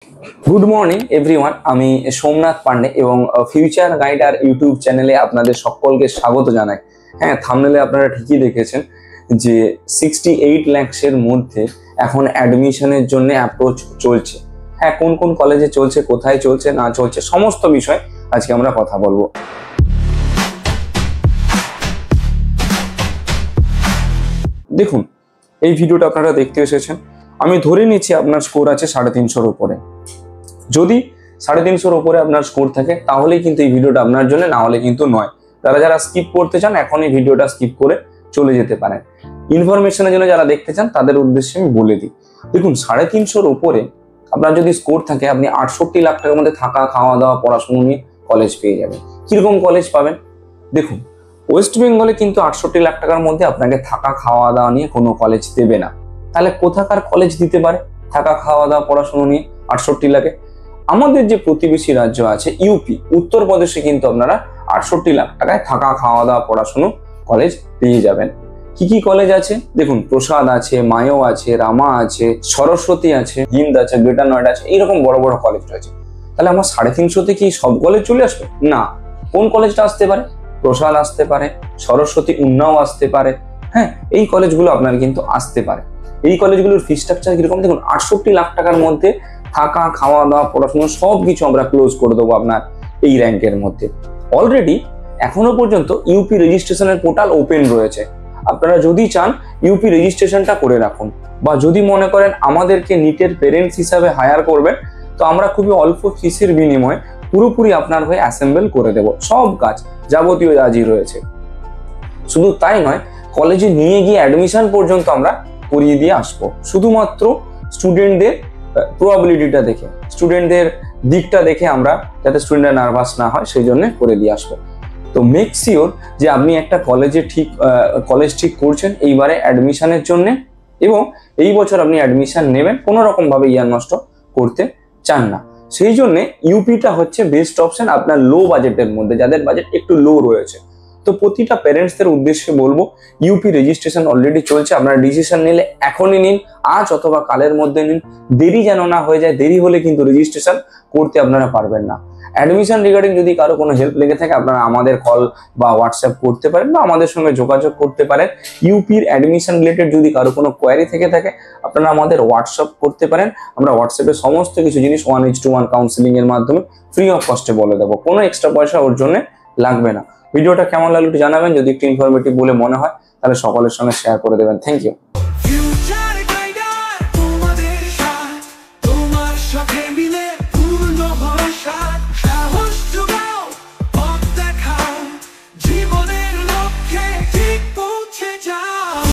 Good morning everyone আমি সোমনাথ পান্ডে এবং future গাইডার YouTube চ্যানেলে আপনাদের সকলকে স্বাগত জানাই। হ্যাঁ, থাম্বনেলে আপনারা ঠিকই দেখেছেন যে 68 লাখের মধ্যে এখন অ্যাডমিশনের জন্য অ্যাপ্রোচ চলছে। হ্যাঁ, কোন কোন কলেজে চলছে, কোথায় চলছে না চলছে সমস্ত বিষয় আজকে আমরা কথা বলবো। দেখুন, এই ভিডিওটা আপনারা দেখতে এসেছেন, আমি ধরে নিচ্ছি আপনার স্কোর আছে 350-এর উপরে। যদি 350-এর উপরে আপনার স্কোর থাকে তাহলেই কিন্তু এই ভিডিওটা আপনার জন্য, না হলে কিন্তু নয়। যারা স্কিপ করতে চান এখন এই ভিডিওটা স্কিপ করে চলে যেতে পারেন। ইনফরমেশনের জন্য যারা দেখতে চান তাদের উদ্দেশ্যে আমি বলে দিই। দেখুন, 350-এর উপরে আপনার যদি স্কোর থাকে, আপনি 68 লাখ টাকার মধ্যে থাকা, খাওয়া দাওয়া, পড়াশোনা নিয়ে কলেজ পেয়ে যাবেন। কিরকম কলেজ পাবেন? দেখুন, ওয়েস্ট বেঙ্গলে কিন্তু 68 লাখ টাকার মধ্যে আপনাকে থাকা, খাওয়া দাওয়া নিয়ে কোনো কলেজ দেবে না। তাহলে কোথাকার কলেজ দিতে পারে থাকা, খাওয়া দাওয়া, পড়াশোনা নিয়ে 68 লাখে? আমাদের যে প্রতিবেশী রাজ্য আছে ইউপি, উত্তরপ্রদেশে কিন্তু আপনারা 68 লাখ টাকায় থাকা, খাওয়া দাওয়া, পড়াশোনা কলেজ পেয়ে যাবেন। কি কি কলেজ আছে দেখুন, প্রসাদ আছে, মায়ো আছে, রামা আছে, সরস্বতী আছে, হিন্দ আছে, গ্রেটার নয়ডা আছে, এইরকম বড় বড় কলেজ রয়েছে। তাহলে আমার 350-তে কি সব কলেজ চলে আসবে? না। কোন কলেজটা আসতে পারে? প্রসাদ আসতে পারে, সরস্বতী উন্নাও আসতে পারে। হ্যাঁ, এই কলেজগুলো আপনার কিন্তু আসতে পারে। এই কলেজগুলোর ফি স্ট্রাকচার কিরকম দেখুন, 68 লাখ টাকার মধ্যে থাকা, খাওয়া দাওয়া, পড়াশোনা সবকিছু আমরা ক্লোজ করে দেবো আপনার এই র্যাঙ্কের মধ্যে। অলরেডি এখনো পর্যন্ত ইউপি রেজিস্ট্রেশনের পোর্টাল ওপেন রয়েছে। আপনারা যদি চান ইউপি রেজিস্ট্রেশনটা করে রাখুন, বা যদি মনে করেন আমাদেরকে নিটের পেরেন্টস হিসাবে হায়ার করবেন, তো আমরা খুবই অল্প ফিসের বিনিময়ে পুরোপুরি আপনার হয়ে অ্যাসেম্বল করে দেব। সব কাজ যাবতীয় কাজই রয়েছে। শুধু তাই নয়, কলেজে নিয়ে গিয়ে অ্যাডমিশন পর্যন্ত আমরা করিয়ে দিয়ে আসবো, শুধুমাত্র স্টুডেন্টদের প্রবাবিলিটিটা দেখে, স্টুডেন্টদের দিকটা দেখে আমরা, যাতে স্টুডেন্টরা নার্ভাস না হয় সেই জন্য করে দিয়ে আসবো। তো মেক শিওর যে আপনি একটা কলেজ ঠিক করছেন এইবারে অ্যাডমিশনের জন্য, এবং এই বছর আপনি অ্যাডমিশন নেবেন, কোনো রকম ভাবে ইয়ার নষ্ট করতে চান না। সেই জন্য ইউপিটা হচ্ছে বেস্ট অপশন আপনার লো বাজেটের মধ্যে, যাদের বাজেট একটু লো রয়েছে। তো প্রতিটা প্যারেন্টসদের উদ্দেশ্যে বলবো, ইউপি রেজিস্ট্রেশন অলরেডি চলছে। আপনারা ডিসিশন নিলে এখনই নিন, আজ অথবা কালের মধ্যে নিন, দেরি যেন না হয়ে যায়। দেরি হলে কিন্তু রেজিস্ট্রেশন করতে আপনারা পারবেন না। অ্যাডমিশন রিগার্ডিং যদি কারো কোনো হেল্প লেগে থাকে, আপনারা আমাদের কল বা হোয়াটসঅ্যাপ করতে পারেন, বা আমাদের সঙ্গে যোগাযোগ করতে পারেন। ইউপির অ্যাডমিশন রিলেটেড যদি কারো কোনো কোয়ারি থেকে থাকে, আপনারা আমাদের হোয়াটসঅ্যাপ করতে পারেন। আমরা হোয়াটসঅ্যাপে সমস্ত কিছু জিনিস 1:1 কাউন্সিলিং এর মাধ্যমে ফ্রি অফ কস্টে বলে দেবো, কোনো এক্সট্রা পয়সা ওর জন্য লাগবে না। ভিডিওটা কেমন লাগলো একটু জানাবেন। যদি একটু ইনফরমেটিভ বলে মনে হয় তাহলে সকলের সঙ্গে শেয়ার করে দেবেন। Thank you.